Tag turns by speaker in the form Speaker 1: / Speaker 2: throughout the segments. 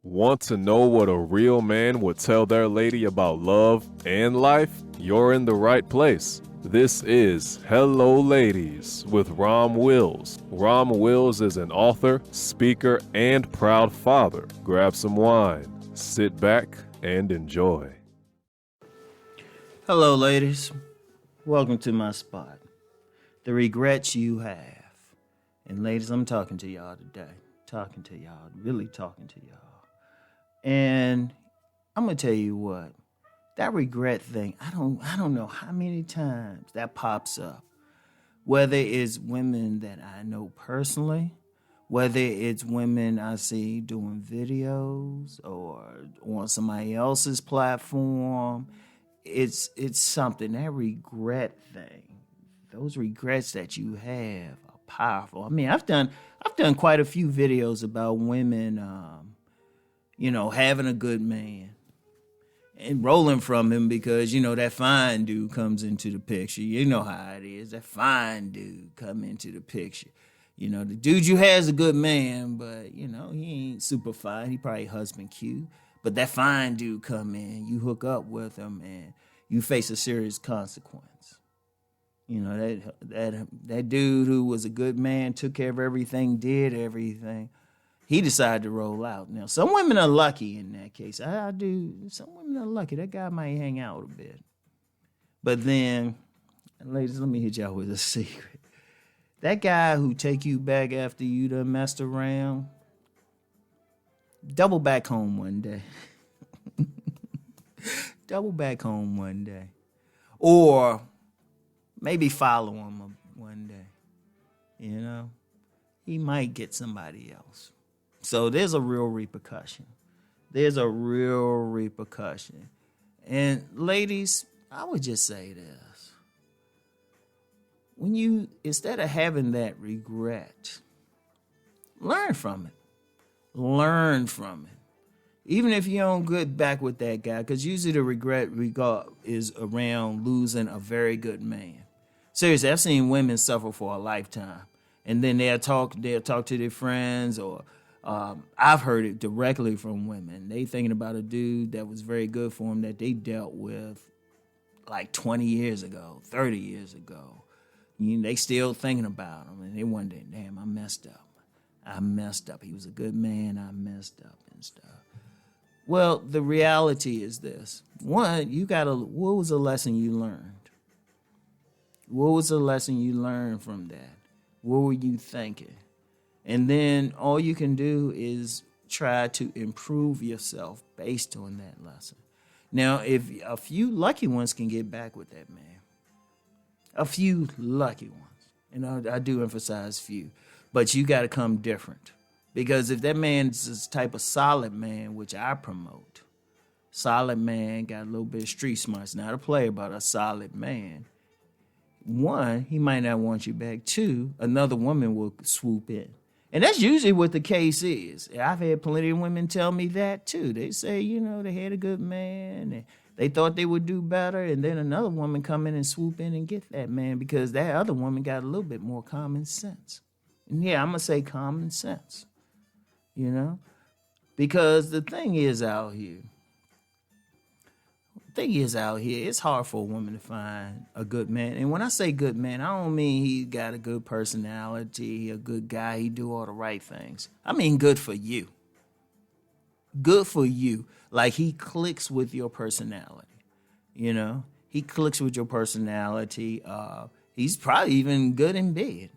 Speaker 1: Want to know what a real man would tell their lady about love and life? You're in the right place. This is Hello Ladies with Rom Wills. Rom Wills is an author, speaker, and proud father. Grab some wine, sit back, and enjoy.
Speaker 2: Hello, ladies. Welcome to my spot. The regrets you have. And ladies, I'm talking to y'all today. Really talking to y'all. And I'm gonna tell you what, that regret thing, I don't know how many times that pops up. Whether it's women that I know personally, whether it's women I see doing videos or on somebody else's platform, it's something, that regret thing. Those regrets that you have are powerful. I mean, I've done quite a few videos about women having a good man and rolling from him because, that fine dude comes into the picture. You know how it is. That fine dude come into the picture. The dude you has a good man, but, he ain't super fine. He probably husband cute. But that fine dude come in, you hook up with him, and you face a serious consequence. That dude who was a good man, took care of everything, did everything, he decided to roll out. Now, some women are lucky in that case. I do. Some women are lucky. That guy might hang out a bit. But then, ladies, let me hit y'all with a secret. That guy who take you back after you done messed around, double back home one day. Double back home one day. Or maybe follow him one day. He might get somebody else. So there's a real repercussion. And ladies, I would just say this. Instead of having that regret, learn from it. Even if you don't get back with that guy, because usually the regret is around losing a very good man. Seriously, I've seen women suffer for a lifetime. And then they'll talk to their friends, or I've heard it directly from women. They thinking about a dude that was very good for them that they dealt with like 20 years ago, 30 years ago. They still thinking about him, and they wonder, damn, I messed up. He was a good man. I messed up and stuff. Well, the reality is this. One, what was the lesson you learned? What was the lesson you learned from that? What were you thinking? And then all you can do is try to improve yourself based on that lesson. Now, if a few lucky ones can get back with that man, a few lucky ones, and I do emphasize few, but you got to come different. Because if that man's this type of solid man, which I promote, solid man, got a little bit of street smarts, not a player, but a solid man, one, he might not want you back. Two, another woman will swoop in. And that's usually what the case is. I've had plenty of women tell me that too. They say, they had a good man, and they thought they would do better, and then another woman come in and swoop in and get that man because that other woman got a little bit more common sense. And yeah, I'm going to say common sense, because the thing is out here, it's hard for a woman to find a good man. And when I say good man, I don't mean he got a good personality, a good guy, he do all the right things. I mean good for you. Good for you. Like he clicks with your personality. He clicks with your personality. He's probably even good in bed.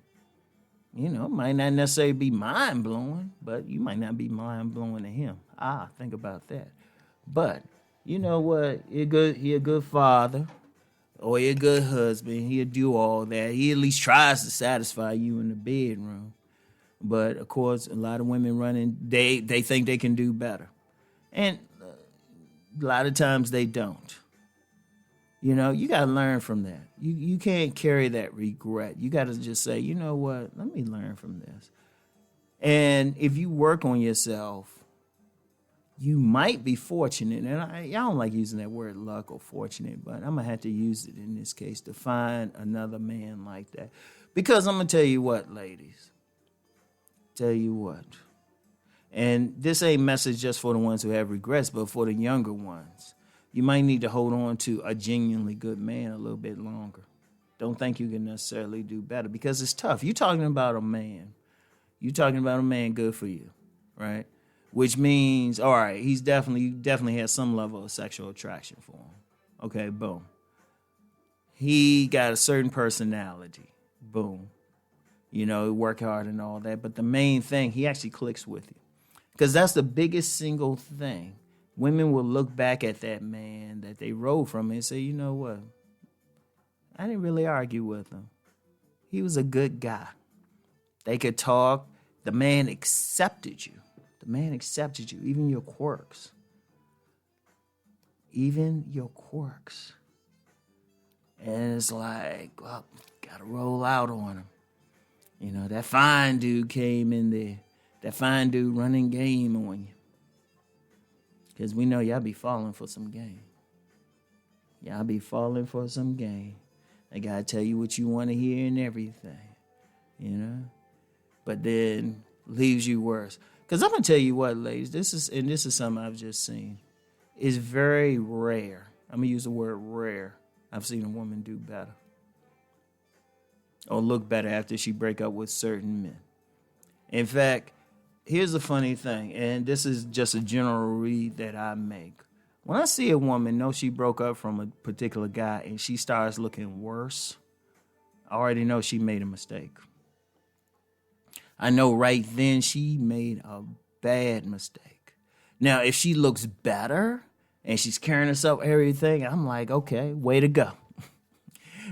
Speaker 2: Might not necessarily be mind-blowing, but you might not be mind-blowing to him. Think about that. But you know what? He a good father, or he a good husband. He'll do all that. He at least tries to satisfy you in the bedroom. But of course, a lot of women they think they can do better, and a lot of times they don't. You got to learn from that. You can't carry that regret. You got to just say, you know what? Let me learn from this. And if you work on yourself, you might be fortunate, and I don't like using that word luck or fortunate, but I'm going to have to use it in this case to find another man like that. Because I'm going to tell you what, ladies. And this ain't message just for the ones who have regrets, but for the younger ones. You might need to hold on to a genuinely good man a little bit longer. Don't think you can necessarily do better because it's tough. You're talking about a man. You're talking about a man good for you, right? Which means, all right, you definitely has some level of sexual attraction for him. Okay, boom. He got a certain personality. Boom. You know, work hard and all that. But the main thing, he actually clicks with you. Because that's the biggest single thing. Women will look back at that man that they rode from and say, you know what? I didn't really argue with him. He was a good guy. They could talk. The man accepted you. The man accepted you, even your quirks. Even your quirks. And it's like, well, gotta roll out on him. You know, that fine dude came in there. That fine dude running game on you. Because we know y'all be falling for some game. Y'all be falling for some game. They got to tell you what you want to hear and everything. You know? But then leaves you worse. Because I'm going to tell you what, ladies, this is something I've just seen. It's very rare. I'm going to use the word rare. I've seen a woman do better. Or look better after she break up with certain men. In fact, here's the funny thing, and this is just a general read that I make. When I see a woman know she broke up from a particular guy and she starts looking worse, I already know she made a mistake. I know right then she made a bad mistake. Now, if she looks better and she's carrying herself everything, I'm like, okay, way to go.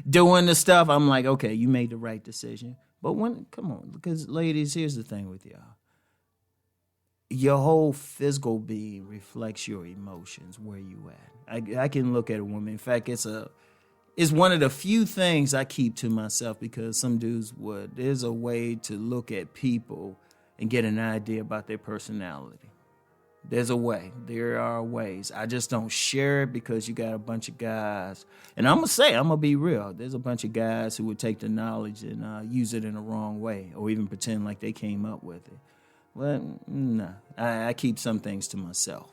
Speaker 2: Doing the stuff, I'm like, okay, you made the right decision. But come on, because ladies, here's the thing with y'all. Your whole physical being reflects your emotions, where you at. I can look at a woman. In fact, it's one of the few things I keep to myself because some dudes would. There's a way to look at people and get an idea about their personality. There's a way. There are ways. I just don't share it because you got a bunch of guys. And I'm going to be real. There's a bunch of guys who would take the knowledge and use it in the wrong way or even pretend like they came up with it. Well, no, I keep some things to myself.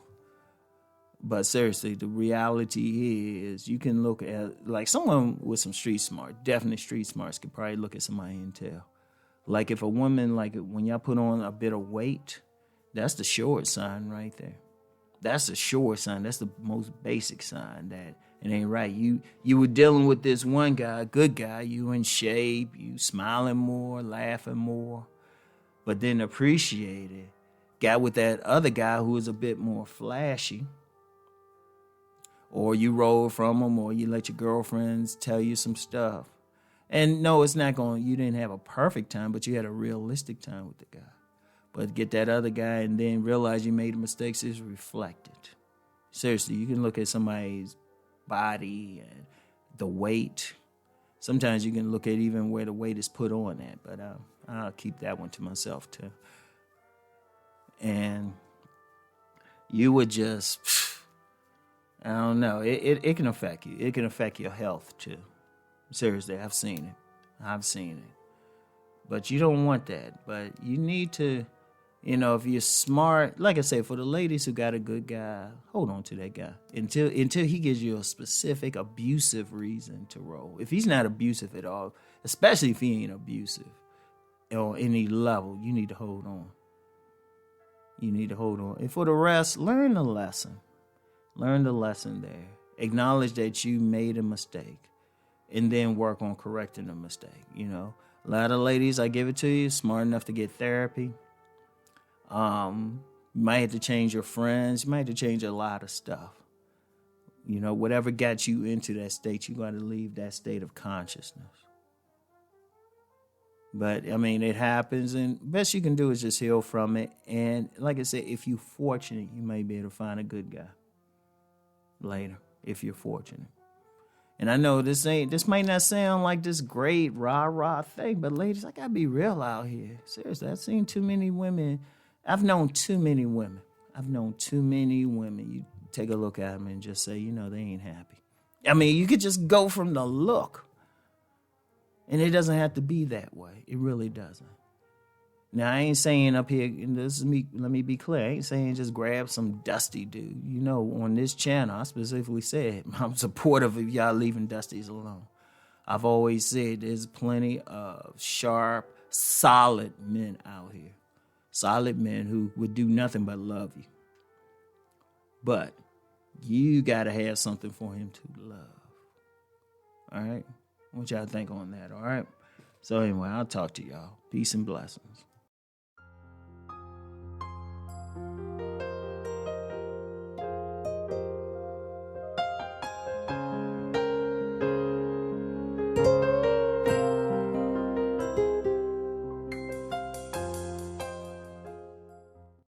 Speaker 2: But seriously, the reality is you can look at, like someone with some street smart, definitely street smarts could probably look at somebody and tell. Like if a woman, like when y'all put on a bit of weight, that's the sure sign right there. That's the sure sign. That's the most basic sign that it ain't right. You were dealing with this one guy, good guy, you in shape, you smiling more, laughing more. But then appreciate it. Got with that other guy who was a bit more flashy. Or you roll from him, or you let your girlfriends tell you some stuff. And no, it's not going, you didn't have a perfect time, but you had a realistic time with the guy. But get that other guy and then realize you made mistakes is reflected. Seriously, you can look at somebody's body and the weight. Sometimes you can look at even where the weight is put on at, but I'll keep that one to myself too. And you would just, I don't know, it can affect you. It can affect your health too. Seriously, I've seen it. But you don't want that. But you need to, if you're smart, like I say, for the ladies who got a good guy, hold on to that guy until he gives you a specific abusive reason to roll. If he's not abusive at all, especially if he ain't abusive on any level, you need to hold on. And for the rest, learn the lesson. Learn the lesson there. Acknowledge that you made a mistake and then work on correcting the mistake. A lot of ladies, I give it to you, smart enough to get therapy. You might have to change your friends. You might have to change a lot of stuff. Whatever got you into that state, you got to leave that state of consciousness. But, it happens, and best you can do is just heal from it. And like I said, if you're fortunate, you may be able to find a good guy later, if you're fortunate. And I know this might not sound like this great rah-rah thing, but ladies, I got to be real out here. Seriously, I've seen too many women. I've known too many women. You take a look at them and just say, they ain't happy. You could just go from the look. And it doesn't have to be that way. It really doesn't. Now, I ain't saying up here, and this is me, let me be clear, I ain't saying just grab some dusty dude. You know, on this channel, I specifically said I'm supportive of y'all leaving dusties alone. I've always said there's plenty of sharp, solid men out here. Solid men who would do nothing but love you. But you got to have something for him to love. All right? What y'all think on that, all right? So anyway, I'll talk to y'all. Peace and blessings.